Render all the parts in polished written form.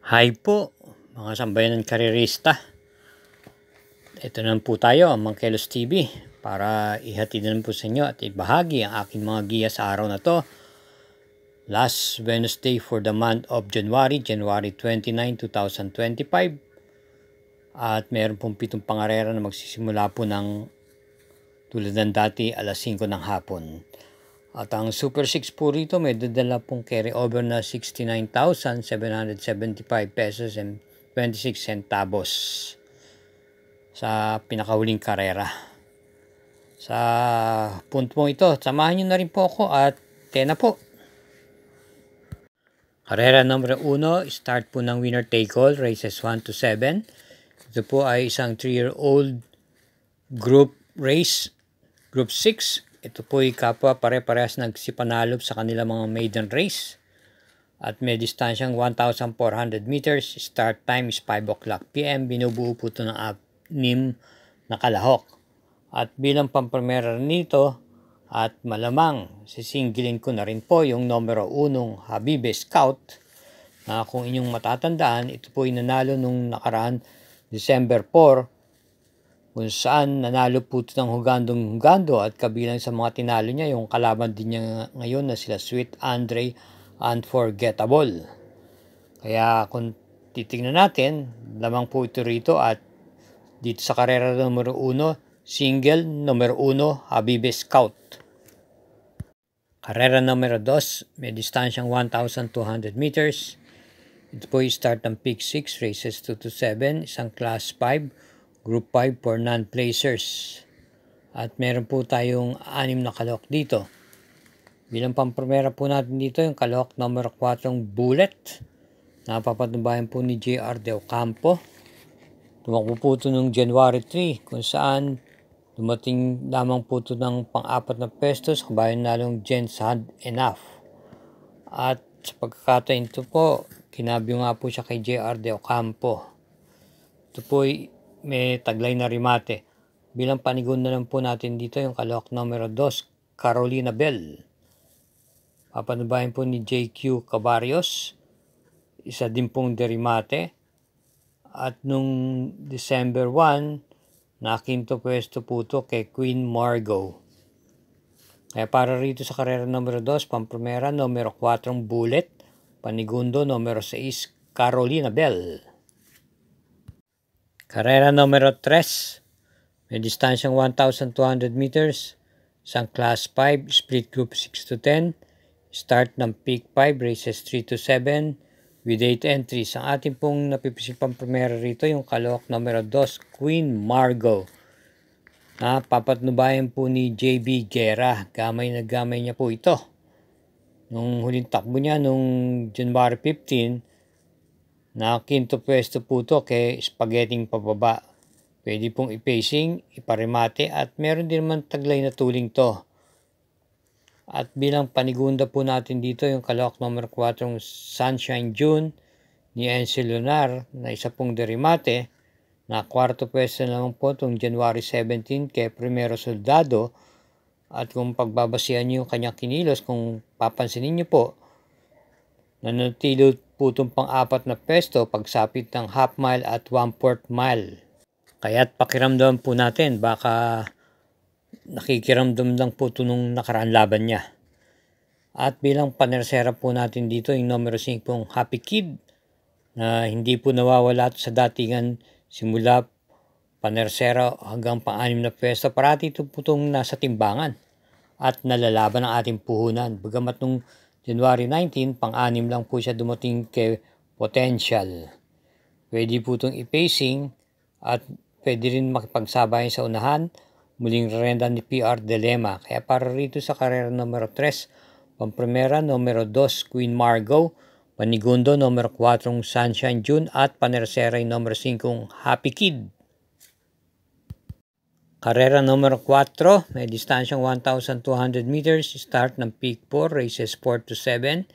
Hi po, mga sambayanan karerista. Ito na po tayo, ang Mangkelos TV, para ihatid na po sa inyo at ibahagi ang aking mga giya sa araw na to. Last Wednesday for the month of January 29, 2025. At meron pong 7 pangarera na magsisimula po ng tulad ng dati alas 5 ng hapon. At ang Super 6 po rito may dadala pong carry over na 69,775 pesos and 26 centavos sa pinakahuling karera. Sa puntong ito, samahan nyo na rin po ako at tena po. Karera number 1, start po ng winner take all, races 1 to 7. Ito po ay isang 3-year-old group race, group 6. Ito po ay kapwa pare-parehas nagsipanalop sa kanilang mga maiden race. At may distansyang 1,400 meters. Start time is 5 o'clock p.m. Binubuo po ito ng 6 na kalahok. At bilang pamprimera nito at malamang sisingilin ko na rin po yung numero 1 Habibe Scout. Na kung inyong matatandaan, ito po ay nanalo nung nakaraan December 4. Kung saan nanalo po ito ng hugandong-hugando at kabilang sa mga tinalo niya yung kalaban din niya ngayon na sila Sweet Andre Unforgettable. Kaya kung titingnan natin, lamang po ito rito at dito sa karera numero 1, single numero 1 Habibe Scout. Karera numero 2, may distansyang 1,200 meters. Ito po yung start ng Peak 6, races 2 to 7, isang class 5. Group 5 for non-placers. At meron po tayong 6 na kalahok dito. Bilang pamprimera po natin dito yung kalahok number 4 Bullet. Napapatubayan po ni J.R. De Ocampo. Tumakbo po ito noong January 3 kung saan dumating lamang po ito ng pang-4 na pwesto sa kabayan nalong Gents Had Enough. At sa pagkakataon ito po, kinabyo nga po siya kay J.R. De Ocampo. Ito po may taglay na rimate. Bilang panigun na lang po natin dito yung kalahok numero 2, Carolina Bell. Papanubayan po ni JQ Cabarios. Isa din pong derimate. At nung December 1, nakinto pwesto po ito kay Queen Margot. Kaya para rito sa karera numero 2, pamprimera numero 4 Bullet. Panigundo numero 6, Carolina Bell. Karera numero 3, may distansyang 1,200 meters, isang class 5, split group 6 to 10, start ng Peak 5, races 3 to 7, with 8 entries. Ang ating pong napipisipang primera rito, yung kalahok numero 2, Queen Margot. Papatnubayan po ni JB Guerra, gamay na gamay niya po ito. Nung huling takbo niya, nung January 15, nakinto pwesto po ito kay Spaghetti pababa. Pwede pong i-pacing, iparimate at meron din naman taglay na tuling to. At bilang panigunda po natin dito yung kalahok number 4 Sunshine June ni Enzo Lunar na isa pong derimate. Na kwarto pwesto naman po itong January 17 kay Primero Soldado. At kung pagbabasihan niyo yung kanyang kinilos, kung papansinin niyo po, nanatili po itong pang-4 na pwesto pagsapit ng half mile at 1/4 mile. Kaya't pakiramdam po natin, baka nakikiramdam lang po ito nung nakaraan laban niya. At bilang panersera po natin dito yung numero 5 Happy Kid na hindi po nawawala sa datingan simula panersera hanggang pang-6 na pwesto. Parati ito po itong nasa timbangan at nalalaban ang ating puhunan. Bagamat nung January 19, pang-6 lang po siya dumating kay Potential. Pwede po itong i-pacing at pwede rin makipagsabayan sa unahan. Muling renda ni PR Dilema. Kaya para rito sa karera numero 3, pamprimera numero 2 Queen Margot, panigundo numero 4 Sunshine June at panersera numero 5 Happy Kid. Karera numero 4, may distansyang 1,200 meters, start ng Peak 4, races 4 to 7.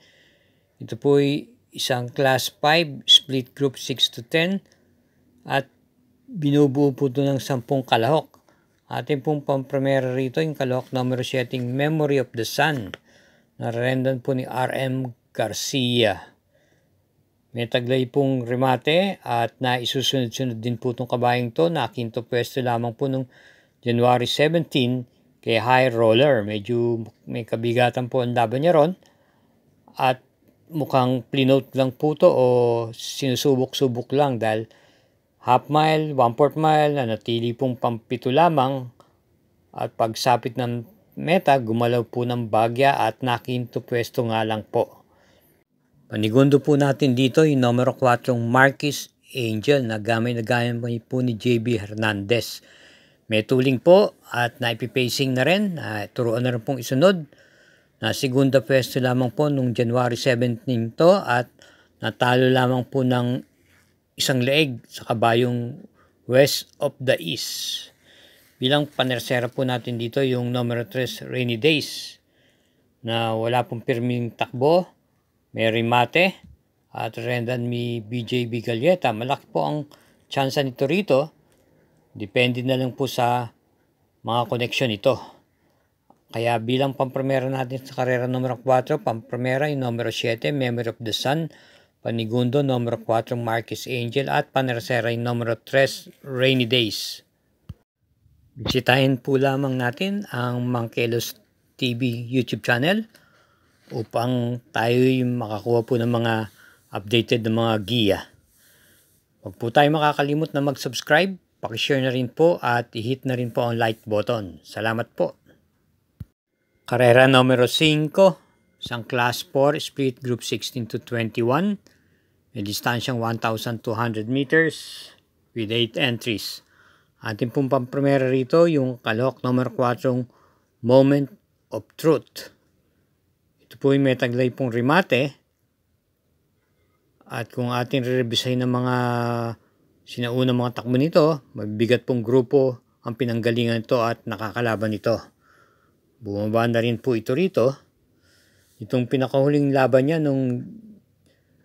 Ito po ay isang class 5, split group 6 to 10 at binubuo po ito ng 10 kalahok. Ating pong pamprimera rito yung kalahok numero 7, Memory of the Sun. Narendan po ni RM Garcia. May taglay pong remate at naisusunod-sunod din po itong kabayang to. Nakinto pwesto lamang po nung January 17 kay High Roller. Medyo may kabigatan po ang laban niya ron. At mukhang plinote lang po to o sinusubok-subok lang dahil half mile, 1/4 mile na natili pong pampito lamang. At pagsapit ng meta, gumalaw po ng bagya at nakinto pwesto nga lang po. Panigundo po natin dito yung numero 4 Marquis Angel na gamay po ni JB Hernandez. May tuling po at naipipacing na rin. Turuan na rin pong isunod. Na segunda pwesto lamang po nung January 17 to at natalo lamang po ng isang leeg sa kabayong West of the East. Bilang panersera po natin dito yung numero 3 Rainy Days na wala pong pirming takbo. May remate at rendan mi BJB Galleta. Malaki po ang tsansa nito rito. Depende na lang po sa mga koneksyon ito. Kaya bilang pamprimera natin sa karera numero 4, pamprimera yung numero 7, Memory of the Sun, panigundo numero 4, Marquis Angel, at panersera yung numero 3, Rainy Days. Bisitahin po lamang natin ang Mangkelos TV YouTube channel upang tayo makakuha po ng mga updated na mga giya. Huwag po tayo makakalimot na mag-subscribe, pakishare na rin po at i-hit na rin po ang like button. Salamat po. Karera numero 5, isang class 4, split group 16 to 21. May distansyang 1,200 meters with 8 entries. Ating pong pamprimera rito yung kalok numero 4, Moment of Truth. Ito po yung may taglay pong remate. At kung ating re-revisahin ng mga sinaunang mga takbo nito, mabibigat pong grupo ang pinanggalingan nito at nakakalaban nito. Bumaba na rin po ito rito. Itong pinakahuling laban niya nung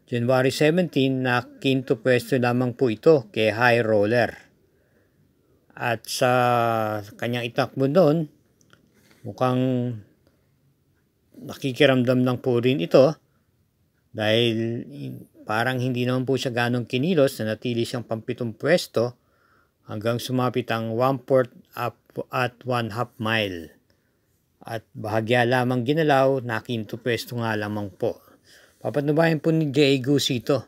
January 17 na quinto pwesto lamang po ito kay High Roller. At sa kanyang itakbo doon, mukhang nakikiramdam lang po rin ito dahil parang hindi naman po siya ganong kinilos na natili siyang pampitong pwesto hanggang sumapit ang 1/4 up at 1/2 mile. At bahagya lamang ginalaw, nakinto pwesto nga lamang po. Papatnubayan po ni J.A. Goose ito.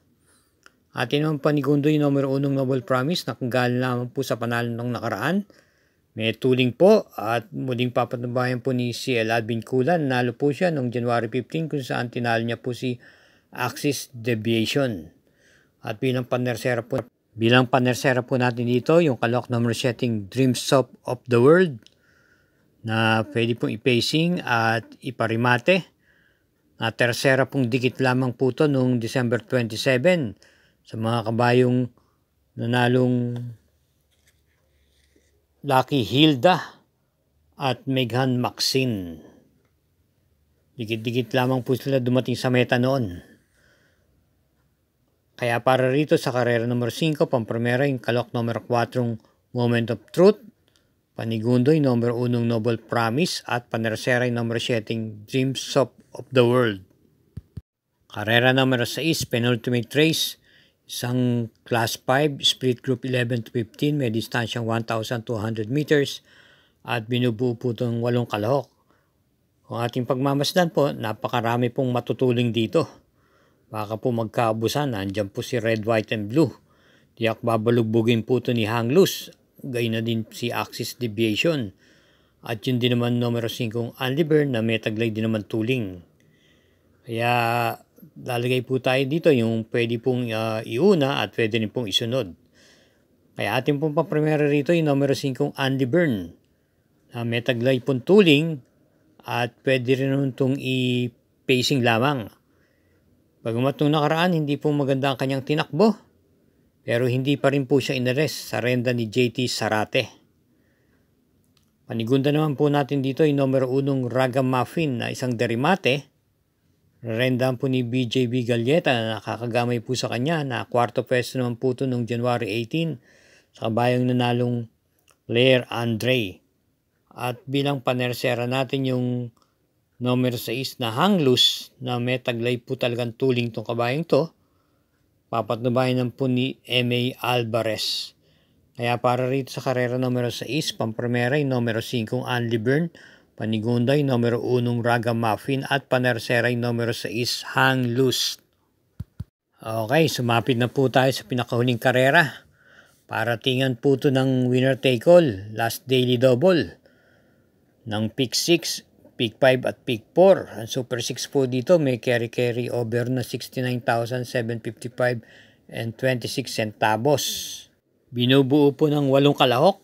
Atin naman panigundo yung numero 1 Noble Promise na kagaling lamang po sa panalo ng nakaraan. May tuling po at muling papatnubayan po ni CL Alvin Kulan. Nalo po siya noong January 15 kung saan tinalo niya po si Axis Deviation. At bilang panersera po natin dito yung kalok number setting Dream Shop of the World na pwede pong i-pacing at iparimate. Na tersera pong dikit lamang po ito noong December 27 sa mga kabayong nanalong Lucky Hilda at Meghan Maxine. Dikit-dikit lamang po sila dumating sa meta noon. Kaya para rito sa karera numero 5, pamprimera yung kalok numero 4 Moment of Truth, panigundo yung numero 1 Noble Promise at panersera yung numero 7 Dreams of the World. Karera numero 6, penultimate race, isang class 5, split group 11 to 15, may distansyang 1,200 meters at binubuo po itong 8 kalahok. Kung ating pagmamasdan po, napakarami pong matutuling dito. Baka po magkaabusan, nandyan po si Red, White, and Blue. Tiyak babalugbugin po ito ni Hang Loose, gayon na din si Axis Deviation. At yun din naman numero 5 Unliber na may taglay din naman tuling. Kaya lalagay po tayo dito yung pwede pong iuna at pwede rin pong isunod. Kaya ating pong paprimera rito yung numero 5 Andy Byrne na may taglay pong tuling at pwede rin naman itong i-pacing lamang. Bagamat nung nakaraan hindi po maganda ang kanyang tinakbo pero hindi pa rin po siya inarest sa renda ni JT Sarate. Panigunda naman po natin dito yung numero 1 Ragamuffin na isang derimate. Rendahan po ni BJB Galleta na nakakagamay po sa kanya na kwarto pwesto naman po ito noong January 18 sa kabayang nanalong Blair Andre. At bilang panersera natin yung numero 6 na Hang Loose na may taglay po talagang tuling tong kabayang to. papatnubayan po ni M.A. Alvarez. Kaya para rito sa karera numero 6, pampremera yung numero 5 Anli Bern, panigunda yung numero 1 Raga Muffin at panersera yung numero 6 Hang Loose. Okay, sumapit na po tayo sa pinakahuling karera. Paratingan po ito ng winner take all, last daily double ng pick 6, pick 5 at pick 4. Ang super 6 po dito may carry over na 69,755 and 26 centavos. Binubuo po ng 8 kalahok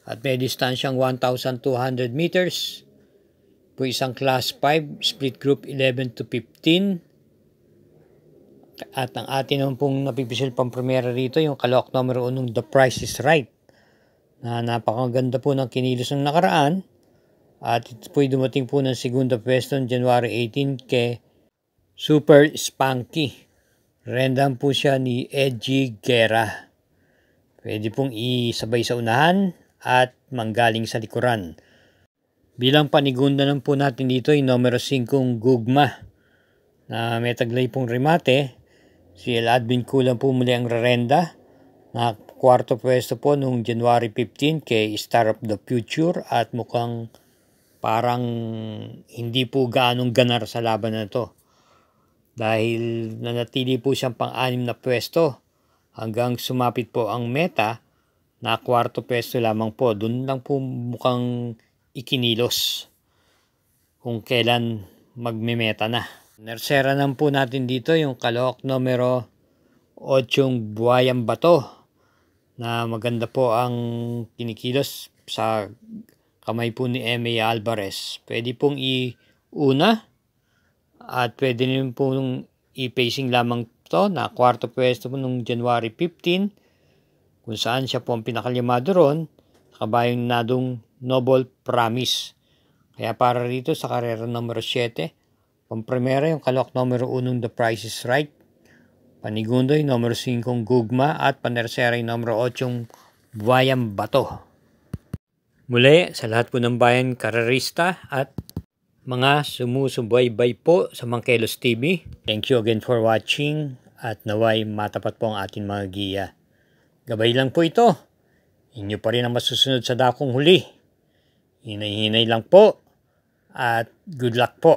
at may distansyang 1,200 meters. Po isang class 5, split group 11 to 15. At ang atin naman pong napipisil pang primera rito, yung kalahok numero 1, The Price is Right. Na napakaganda po ng kinilos ng nakaraan. At ito po'y dumating po ng segunda pwesto ng January 18 kay Super Spunky. Rendan po siya ni Edgy Guerra. Pwede pong isabay sa unahan at manggaling sa likuran. Bilang panigunda naman po natin dito yung numero 5 Gugma na may taglay pong remate. Si El Advin Kulang po muli ang rerenda na kwarto pwesto po noong January 15 kay Star of the Future at mukhang parang hindi po gaanong ganar sa laban na ito. Dahil nanatili po siyang pang-6 na pwesto hanggang sumapit po ang meta na kwarto pwesto lamang po. Doon lang po mukhang ikinilos kung kailan magmemeta na. Nersera naman po natin dito yung kalahok numero 8 Buhayang Bato na maganda po ang kinikilos sa kamay po ni M.A. Alvarez. Pwede pong iuna at pwede rin pong i-pacing lamang to na kwarto pwesto po nung January 15 kung saan siya po ang pinakalyamado ron kabayong nadong Noble Promise. Kaya para rito sa karera numero 7, pampremera yung kalahok numero 1 The Price is Right, panigundo yung numero 5 Gugma at panersera yung numero 8 Buhayang Bato. Muli sa lahat po ng bayan karerista at mga sumusubaybay po sa Mangkelos TV. Thank you again for watching at naway matapat po ang ating mga giya. Gabay lang po ito. Inyo pa rin ang masusunod sa dakong huli. Hinay-hinay lang po at good luck po.